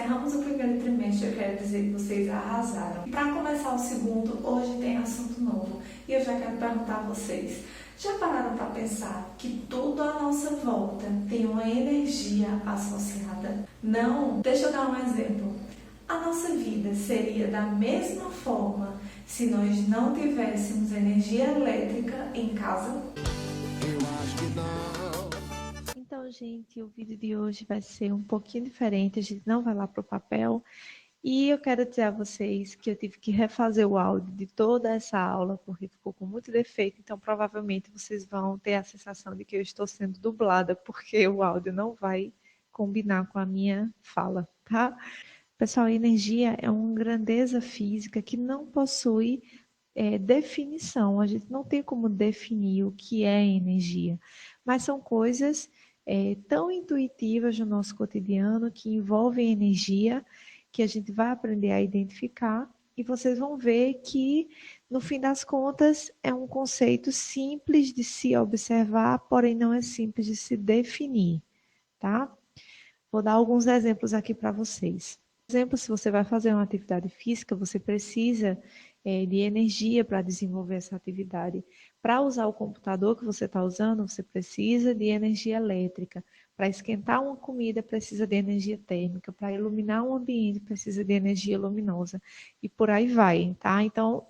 encerramos o primeiro trimestre, eu quero dizer que vocês arrasaram. E para começar o segundo, hoje tem assunto novo. E eu já quero perguntar a vocês, já pararam para pensar que tudo à nossa volta tem uma energia associada? Não? Deixa eu dar um exemplo. A nossa vida seria da mesma forma se nós não tivéssemos energia elétrica em casa? Eu acho que não. Então, gente, o vídeo de hoje vai ser um pouquinho diferente, a gente não vai lá para o papel. E eu quero dizer a vocês que eu tive que refazer o áudio de toda essa aula, porque ficou com muito defeito, então provavelmente vocês vão ter a sensação de que eu estou sendo dublada, porque o áudio não vai combinar com a minha fala, tá? Pessoal, energia é uma grandeza física que não possui definição, a gente não tem como definir o que é energia, mas são coisas tão intuitivas no nosso cotidiano que envolvem energia, que a gente vai aprender a identificar e vocês vão ver que, no fim das contas, é um conceito simples de se observar, porém não é simples de se definir, tá? Vou dar alguns exemplos aqui para vocês. Por exemplo, se você vai fazer uma atividade física, você precisa de energia para desenvolver essa atividade. Para usar o computador que você está usando, você precisa de energia elétrica. Para esquentar uma comida, precisa de energia térmica. Para iluminar um ambiente, precisa de energia luminosa. E por aí vai, tá? Então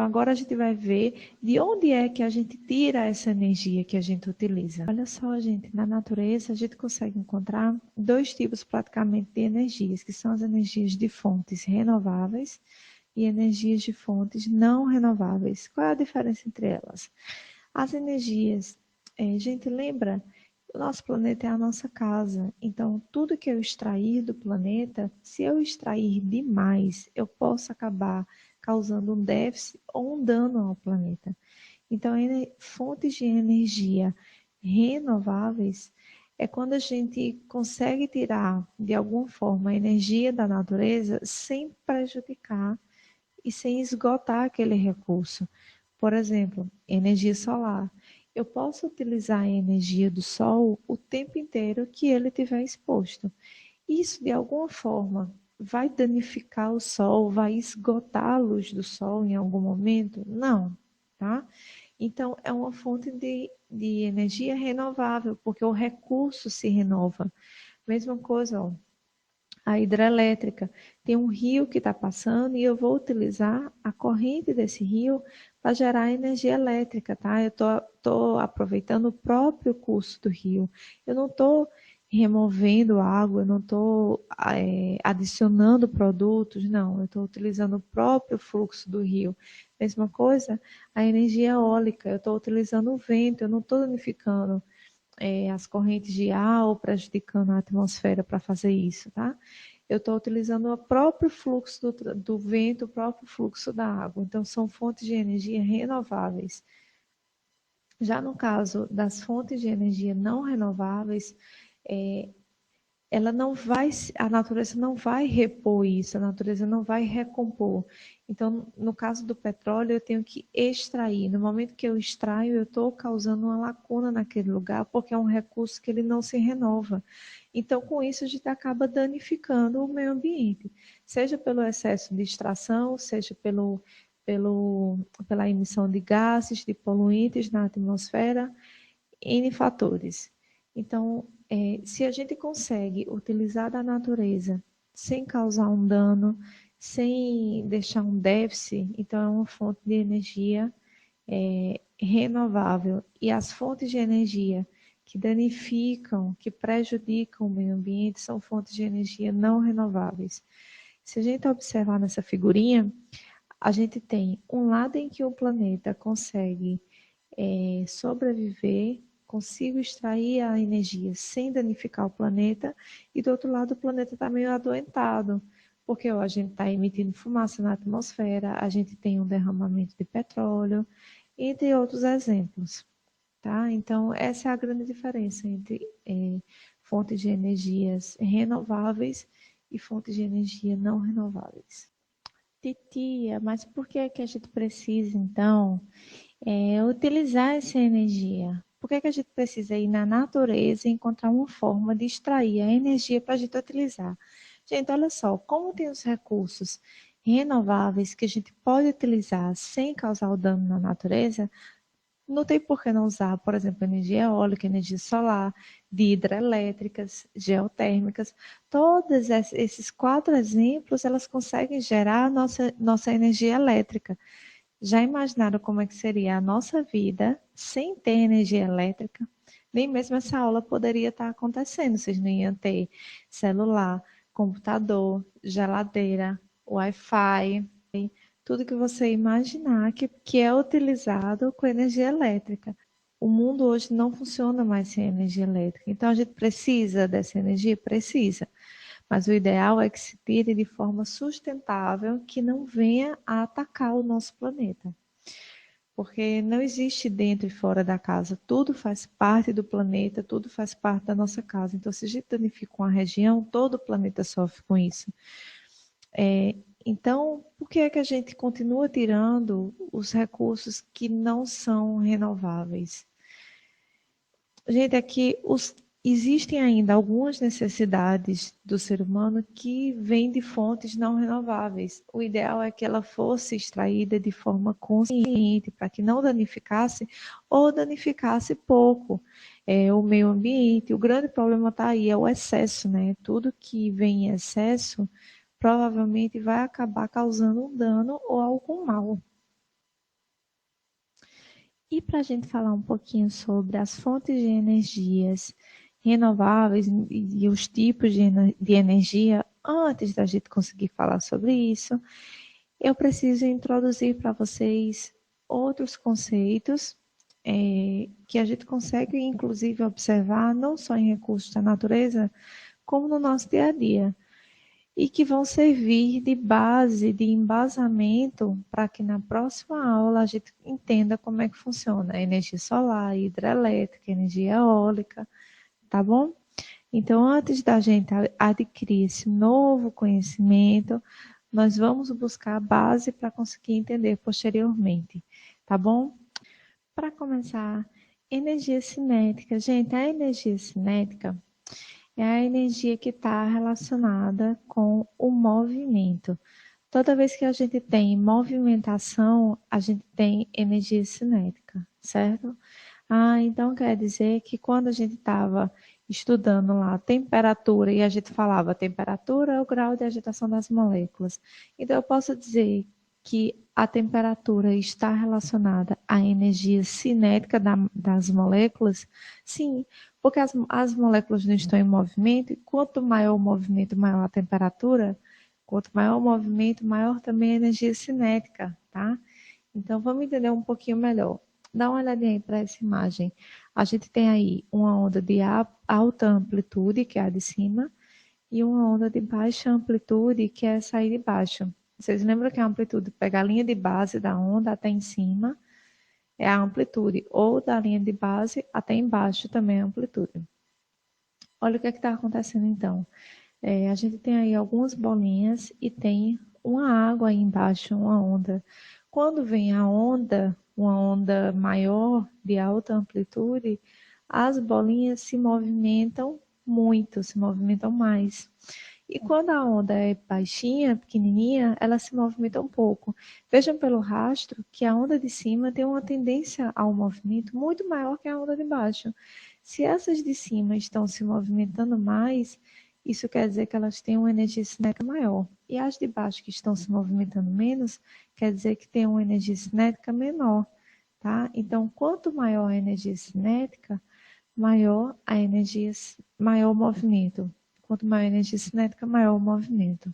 agora a gente vai ver de onde é que a gente tira essa energia que a gente utiliza. Olha só, gente, na natureza a gente consegue encontrar dois tipos praticamente de energias, que são as energias de fontes renováveis e energias de fontes não renováveis. Qual é a diferença entre elas? As energias, gente, lembra, o nosso planeta é a nossa casa, então tudo que eu extrair do planeta, se eu extrair demais, eu posso acabar causando um déficit ou um dano ao planeta. Então, fontes de energia renováveis é quando a gente consegue tirar, de alguma forma, a energia da natureza sem prejudicar e sem esgotar aquele recurso. Por exemplo, energia solar. Eu posso utilizar a energia do sol o tempo inteiro que ele estiver exposto. Isso, de alguma forma, vai danificar o sol, vai esgotar a luz do sol em algum momento? Não, tá? Então, é uma fonte de energia renovável, porque o recurso se renova. Mesma coisa, ó, a hidrelétrica. Tem um rio que está passando e eu vou utilizar a corrente desse rio para gerar energia elétrica, tá? Eu estou aproveitando o próprio curso do rio. Eu não estou removendo água, eu não estou adicionando produtos, não. Eu estou utilizando o próprio fluxo do rio. Mesma coisa, a energia eólica. Eu estou utilizando o vento, eu não estou danificando as correntes de ar ou prejudicando a atmosfera para fazer isso, tá? Eu estou utilizando o próprio fluxo do vento, o próprio fluxo da água. Então, são fontes de energia renováveis. Já no caso das fontes de energia não renováveis, ela não vai, a natureza não vai repor isso, a natureza não vai recompor. Então, no caso do petróleo, eu tenho que extrair. No momento que eu extraio, eu estou causando uma lacuna naquele lugar, porque é um recurso que ele não se renova. Então, com isso, a gente acaba danificando o meio ambiente, seja pelo excesso de extração, seja pela emissão de gases, de poluentes na atmosfera, N fatores. Então, se a gente consegue utilizar da natureza sem causar um dano, sem deixar um déficit, então é uma fonte de energia renovável. E as fontes de energia que danificam, que prejudicam o meio ambiente, são fontes de energia não renováveis. Se a gente observar nessa figurinha, a gente tem um lado em que o planeta consegue sobreviver, consigo extrair a energia sem danificar o planeta, e do outro lado o planeta está meio adoentado, porque ó, a gente está emitindo fumaça na atmosfera, a gente tem um derramamento de petróleo, entre outros exemplos. Tá? Então, essa é a grande diferença entre fontes de energias renováveis e fontes de energia não renováveis. Titia, mas por que é que a gente precisa, então, utilizar essa energia? Por que é que a gente precisa ir na natureza e encontrar uma forma de extrair a energia para a gente utilizar? Gente, olha só, como tem os recursos renováveis que a gente pode utilizar sem causar o dano na natureza, não tem por que não usar, por exemplo, energia eólica, energia solar, de hidrelétricas, geotérmicas. Todos esses 4 exemplos, elas conseguem gerar nossa energia elétrica. Já imaginaram como é que seria a nossa vida sem ter energia elétrica? Nem mesmo essa aula poderia estar acontecendo. Vocês não iam ter celular, computador, geladeira, Wi-Fi, tudo que você imaginar que é utilizado com energia elétrica. O mundo hoje não funciona mais sem energia elétrica. Então a gente precisa dessa energia? Precisa. Mas o ideal é que se tire de forma sustentável, que não venha a atacar o nosso planeta. Porque não existe dentro e fora da casa, tudo faz parte do planeta, tudo faz parte da nossa casa. Então, se a gente danifica uma região, todo o planeta sofre com isso. Então, por que é que a gente continua tirando os recursos que não são renováveis? Gente, aqui existem ainda algumas necessidades do ser humano que vêm de fontes não renováveis. O ideal é que ela fosse extraída de forma consciente, para que não danificasse ou danificasse pouco o meio ambiente. O grande problema está aí, é o excesso, né? Tudo que vem em excesso provavelmente vai acabar causando um dano ou algum mal. E para a gente falar um pouquinho sobre as fontes de energias renováveis e os tipos de energia, antes da gente conseguir falar sobre isso, eu preciso introduzir para vocês outros conceitos que a gente consegue, inclusive, observar não só em recursos da natureza, como no nosso dia a dia, e que vão servir de base, de embasamento, para que na próxima aula a gente entenda como é que funciona a energia solar, hidrelétrica, energia eólica, tá bom? Então, antes da gente adquirir esse novo conhecimento, nós vamos buscar a base para conseguir entender posteriormente, tá bom? Para começar, energia cinética. Gente, a energia cinética é a energia que está relacionada com o movimento. Toda vez que a gente tem movimentação, a gente tem energia cinética, certo? Então quer dizer que quando a gente estava estudando lá a temperatura e a gente falava temperatura é o grau de agitação das moléculas. Então eu posso dizer que a temperatura está relacionada à energia cinética das moléculas? Sim, porque as moléculas não estão em movimento, e quanto maior o movimento, maior a temperatura, quanto maior o movimento, maior também a energia cinética, tá? Então, vamos entender um pouquinho melhor. Dá uma olhadinha aí para essa imagem. A gente tem aí uma onda de alta amplitude, que é a de cima, e uma onda de baixa amplitude, que é essa aí de baixo. Vocês lembram que a amplitude pega a linha de base da onda até em cima, é a amplitude, ou da linha de base até embaixo também é a amplitude. Olha o que está acontecendo então. A gente tem aí algumas bolinhas e tem uma água aí embaixo, uma onda. Quando vem a onda, uma onda maior de alta amplitude, as bolinhas se movimentam muito, se movimentam mais. E quando a onda é baixinha, pequenininha, ela se movimenta um pouco. Vejam pelo rastro que a onda de cima tem uma tendência ao movimento muito maior que a onda de baixo. Se essas de cima estão se movimentando mais, isso quer dizer que elas têm uma energia cinética maior. E as de baixo que estão se movimentando menos, quer dizer que tem uma energia cinética menor, tá? Então, quanto maior a energia cinética, maior o movimento. Quanto maior a energia cinética, maior o movimento.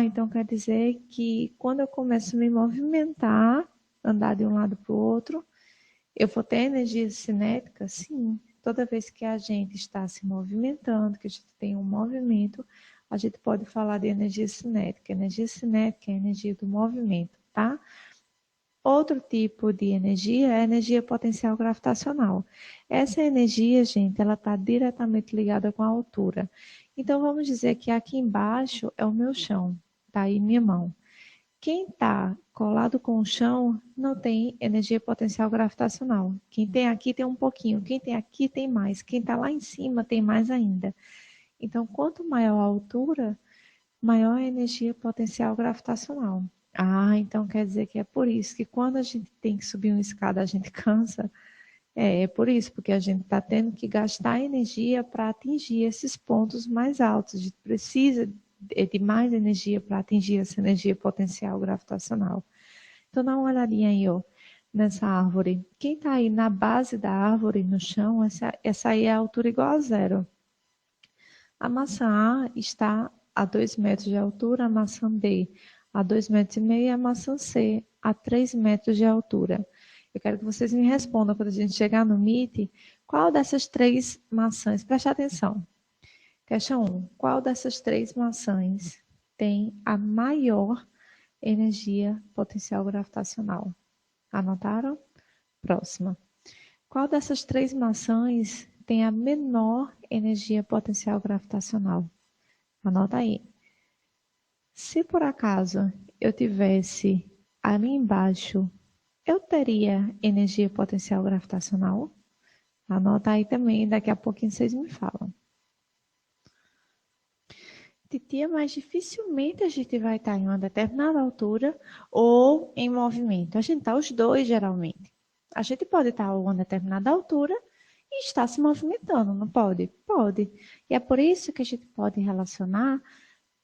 Então quer dizer que quando eu começo a me movimentar, andar de um lado para o outro, eu vou ter energia cinética? Sim. Toda vez que a gente está se movimentando, que a gente tem um movimento, a gente pode falar de energia cinética. Energia cinética é a energia do movimento, tá? Outro tipo de energia é a energia potencial gravitacional. Essa energia, gente, ela está diretamente ligada com a altura. Então, vamos dizer que aqui embaixo é o meu chão, tá aí minha mão. Quem está colado com o chão não tem energia potencial gravitacional. Quem tem aqui tem um pouquinho, quem tem aqui tem mais, quem está lá em cima tem mais ainda. Então, quanto maior a altura, maior energia potencial gravitacional. Ah, então quer dizer que é por isso que quando a gente tem que subir uma escada, a gente cansa. É por isso, porque a gente está tendo que gastar energia para atingir esses pontos mais altos. A gente precisa de mais energia para atingir essa energia potencial gravitacional. Então, dá uma olhadinha aí, ó, nessa árvore. Quem está aí na base da árvore, no chão, essa aí é a altura igual a zero. A maçã A está a 2 metros de altura, a maçã B a 2,5 metros e a maçã C a 3 metros de altura. Eu quero que vocês me respondam quando a gente chegar no Meet, qual dessas 3 maçãs, preste atenção. Questão 1. Qual dessas 3 maçãs tem a maior energia potencial gravitacional? Anotaram? Próxima. Qual dessas 3 maçãs tem a menor energia potencial gravitacional? Anota aí. Se por acaso eu tivesse ali embaixo, eu teria energia potencial gravitacional? Anota aí também, daqui a pouquinho vocês me falam. Titia, mas dificilmente a gente vai estar em uma determinada altura ou em movimento. A gente está os dois, geralmente. A gente pode estar a uma determinada altura e estar se movimentando, não pode? Pode. E é por isso que a gente pode relacionar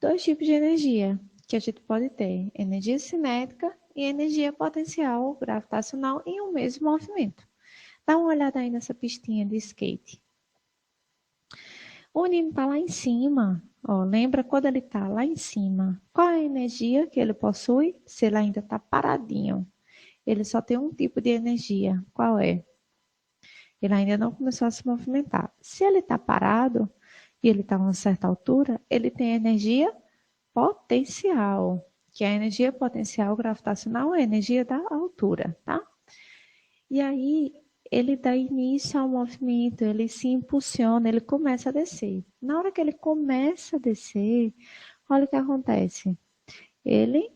2 tipos de energia que a gente pode ter: energia cinética e energia potencial gravitacional em um mesmo movimento. Dá uma olhada aí nessa pistinha de skate. O menino está lá em cima. Ó, lembra quando ele está lá em cima? Qual é a energia que ele possui? Se ele ainda está paradinho. Ele só tem um tipo de energia. Qual é? Ele ainda não começou a se movimentar. Se ele está parado e ele está a uma certa altura, ele tem energia potencial, que é a energia potencial gravitacional é a energia da altura, tá? E aí ele dá início ao movimento, ele se impulsiona, ele começa a descer. Na hora que ele começa a descer, olha o que acontece. Ele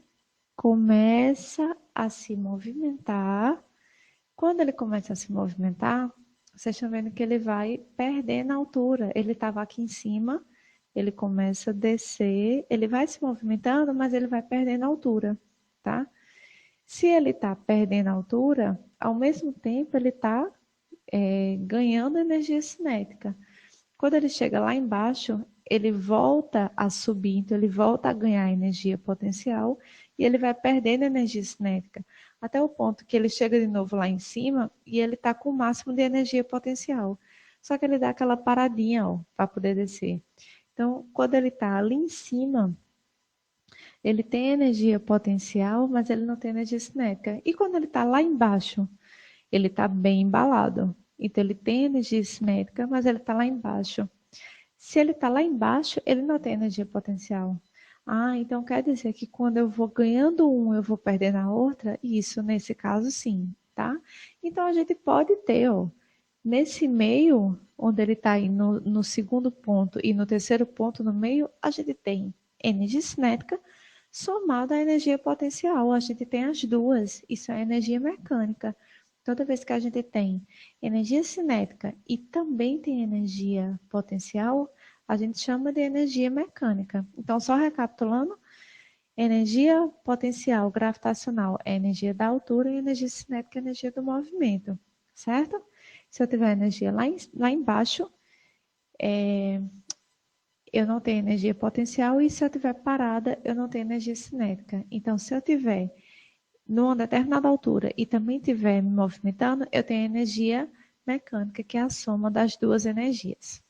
começa a se movimentar. Quando ele começa a se movimentar, vocês estão vendo que ele vai perdendo a altura. Ele estava aqui em cima, ele começa a descer, ele vai se movimentando, mas ele vai perdendo a altura, tá? Se ele está perdendo a altura, ao mesmo tempo ele está ganhando energia cinética. Quando ele chega lá embaixo, ele volta a subir, então ele volta a ganhar energia potencial e ele vai perdendo energia cinética, até o ponto que ele chega de novo lá em cima e ele está com o máximo de energia potencial. Só que ele dá aquela paradinha, ó, para poder descer. Então, quando ele está ali em cima, ele tem energia potencial, mas ele não tem energia cinética. E quando ele está lá embaixo, ele está bem embalado. Então, ele tem energia cinética, mas ele está lá embaixo. Se ele está lá embaixo, ele não tem energia potencial. Ah, então quer dizer que quando eu vou ganhando um, eu vou perdendo a outra? Isso, nesse caso, sim, tá? Então, a gente pode ter, ó, nesse meio, onde ele está aí no segundo ponto e no terceiro ponto no meio, a gente tem energia cinética somada à energia potencial. A gente tem as duas, isso é energia mecânica. Toda vez que a gente tem energia cinética e também tem energia potencial, a gente chama de energia mecânica. Então, só recapitulando, energia potencial gravitacional é energia da altura e energia cinética é energia do movimento, certo? Se eu tiver energia lá embaixo, eu não tenho energia potencial, e se eu estiver parada, eu não tenho energia cinética. Então, se eu tiver numa determinada altura e também estiver me movimentando, eu tenho energia mecânica, que é a soma das duas energias.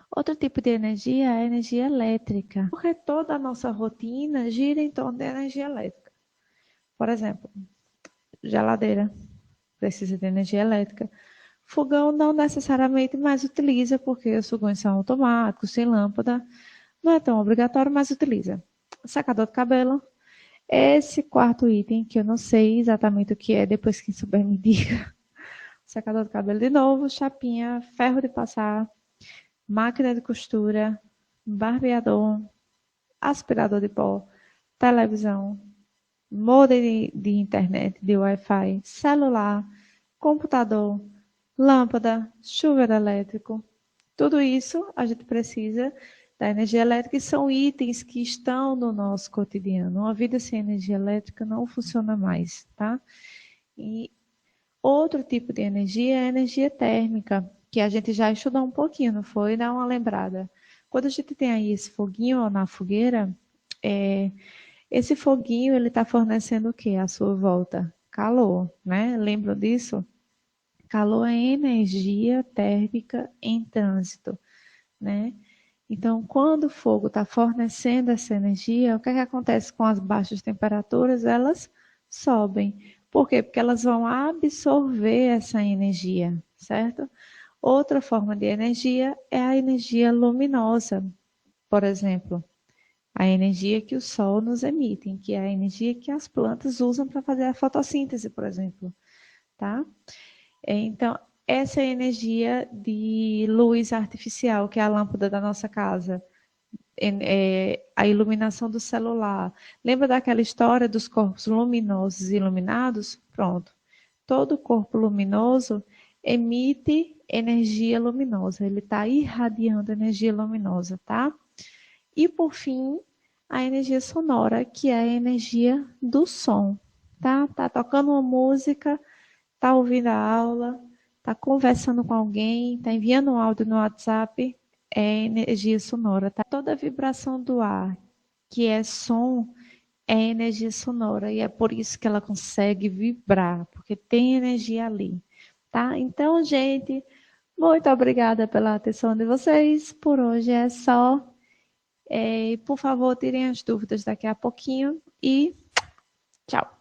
Outro tipo de energia é a energia elétrica, porque toda a nossa rotina gira em torno da energia elétrica. Por exemplo, geladeira precisa de energia elétrica. Fogão não necessariamente mais utiliza, porque os fogões são automáticos, sem lâmpada. Não é tão obrigatório, mas utiliza. Secador de cabelo. Esse quarto item, que eu não sei exatamente o que é, depois quem souber me diga. Secador de cabelo de novo, chapinha, ferro de passar, máquina de costura, barbeador, aspirador de pó, televisão, modem de internet, de Wi-Fi, celular, computador, lâmpada, chuveiro elétrico. Tudo isso a gente precisa da energia elétrica, e são itens que estão no nosso cotidiano. Uma vida sem energia elétrica não funciona mais, tá? E outro tipo de energia é a energia térmica, que a gente já estudou um pouquinho, não foi? Dá uma lembrada. Quando a gente tem aí esse foguinho na fogueira, esse foguinho ele está fornecendo o quê à sua volta? Calor, né? Lembram disso? Calor é energia térmica em trânsito, né? Então, quando o fogo está fornecendo essa energia, o que é que acontece com as baixas temperaturas? Elas sobem. Por quê? Porque elas vão absorver essa energia, certo? Outra forma de energia é a energia luminosa, por exemplo, a energia que o sol nos emite, que é a energia que as plantas usam para fazer a fotossíntese, por exemplo, tá? Então, essa é a energia de luz artificial, que é a lâmpada da nossa casa, a iluminação do celular. Lembra daquela história dos corpos luminosos e iluminados? Pronto. Todo corpo luminoso emite energia luminosa, ele está irradiando energia luminosa, tá? E por fim, a energia sonora, que é a energia do som, tá? Tá tocando uma música, tá ouvindo a aula, tá conversando com alguém, tá enviando um áudio no WhatsApp, é energia sonora, tá? Toda vibração do ar, que é som, é energia sonora, e é por isso que ela consegue vibrar, porque tem energia ali, tá? Então, gente, muito obrigada pela atenção de vocês. Por hoje é só. Por favor, tirem as dúvidas daqui a pouquinho e tchau!